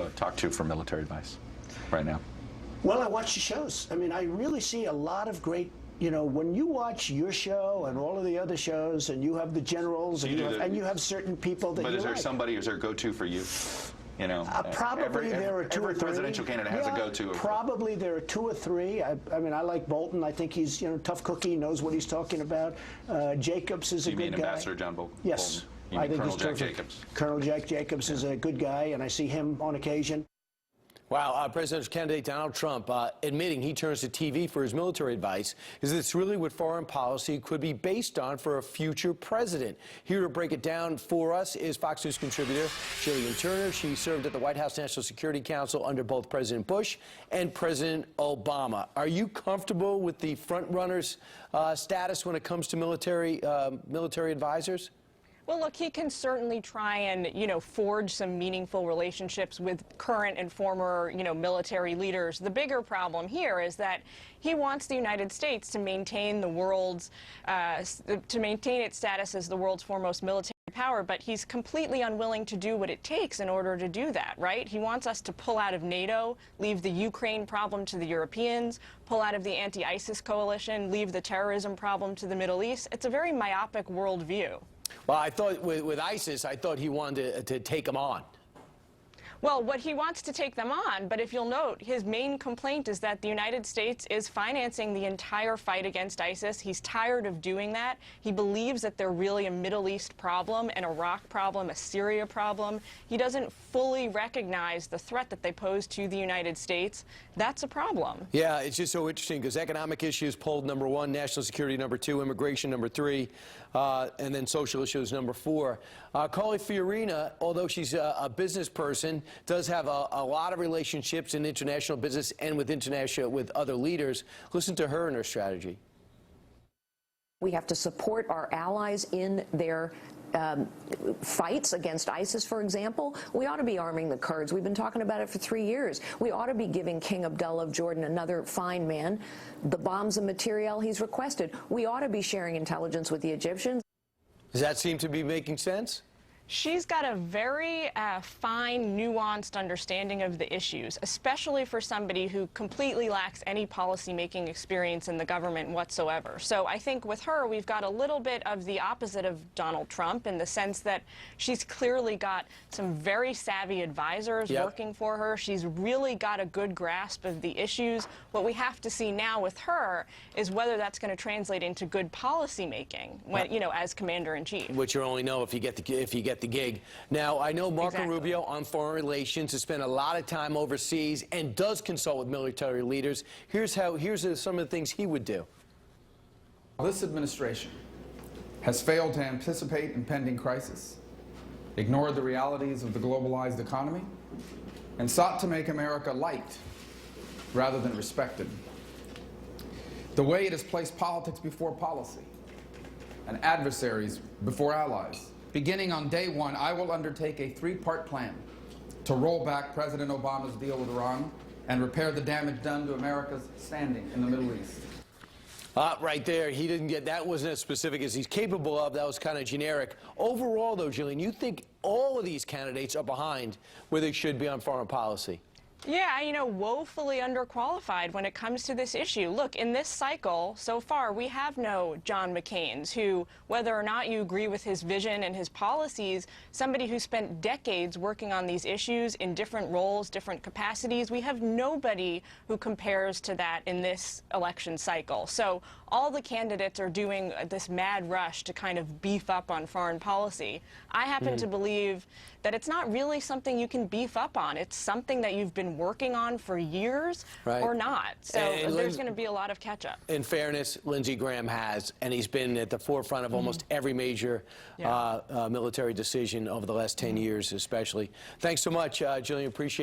you talk to for military advice right now? Well, I watch the shows. I mean, I really see a lot of great, you know, when you watch your show and all of the other shows, and you have the generals, and you have certain people that you like. But is there somebody, is there a go-to for you? You know, probably there are two or three. Every presidential candidate has a go-to. Probably there are two or three. I mean, I like Bolton. I think he's, you know, tough cookie, knows what he's talking about. Jacobs is a good guy. You mean Ambassador John Bolton? Yes. You mean Colonel Jack Jacobs? Colonel Jack Jacobs is a good guy, and I see him on occasion. Wow, presidential candidate Donald Trump admitting he turns to TV for his military advice. Is this really what foreign policy could be based on for a future president? Here to break it down for us is Fox News contributor Gillian Turner. She served at the White House National Security Council under both President Bush and President Obama. Are you comfortable with the front-runner's status when it comes to military advisors? Well, look, he can certainly try and, you know, forge some meaningful relationships with current and former, you know, military leaders. The bigger problem here is that he wants the United States to maintain the world's, to maintain its status as the world's foremost military power, but he's completely unwilling to do what it takes in order to do that, right? He wants us to pull out of NATO, leave the Ukraine problem to the Europeans, pull out of the anti-ISIS coalition, leave the terrorism problem to the Middle East. It's a very myopic worldview. Well, I thought with ISIS, I thought he wanted to take them on. Well, what he wants to take them on, but if you'll note, his main complaint is that the United States is financing the entire fight against ISIS. He's tired of doing that. He believes that they're really a Middle East problem, an Iraq problem, a Syria problem. He doesn't fully recognize the threat that they pose to the United States. That's a problem. Yeah, it's just so interesting because economic issues polled #1, national security #2, immigration #3, and then social issues #4. Carly Fiorina, although she's a business person, does have a lot of relationships in international business and with other leaders. Listen to her and her strategy. We have to support our allies in their fights against ISIS, for example. We ought to be arming the Kurds. We've been talking about it for 3 years. We ought to be giving King Abdullah of Jordan, another fine man, the bombs and material he's requested. We ought to be sharing intelligence with the Egyptians. Does that seem to be making sense? She's got a very fine, nuanced understanding of the issues, especially for somebody who completely lacks any policy-making experience in the government whatsoever. So I think with her, we've got a little bit of the opposite of Donald Trump in the sense that she's clearly got some very savvy advisors working for her. She's really got a good grasp of the issues. What we have to see now with her is whether that's going to translate into good policy-making, when, you know, as commander-in-chief. Which you only know if you get the gig. Now, I know Marco Rubio on foreign relations has spent a lot of time overseas and does consult with military leaders. Here's some of the things he would do. This administration has failed to anticipate impending crisis, ignored the realities of the globalized economy, and sought to make America liked rather than respected. The way it has placed politics before policy and adversaries before allies. Beginning on day one, I will undertake a 3-part plan to roll back President Obama's deal with Iran and repair the damage done to America's standing in the Middle East. Right there, he didn't get, that wasn't as specific as he's capable of. That was kind of generic. Overall, though, Gillian, you think all of these candidates are behind where they should be on foreign policy? Yeah, you know, woefully underqualified when it comes to this issue. Look, in this cycle, so far, we have no John McCains who, whether or not you agree with his vision and his policies, somebody who spent decades working on these issues in different roles, different capacities. We have nobody who compares to that in this election cycle. So all the candidates are doing this mad rush to kind of beef up on foreign policy. I happen to believe that it's not really something you can beef up on. It's something that you've been working on for years or not. So there's going to be a lot of catch-up. In fairness, Lindsey Graham has, and he's been at the forefront of almost every major military decision over the last 10 years especially. Thanks so much, Gillian. Appreciate it.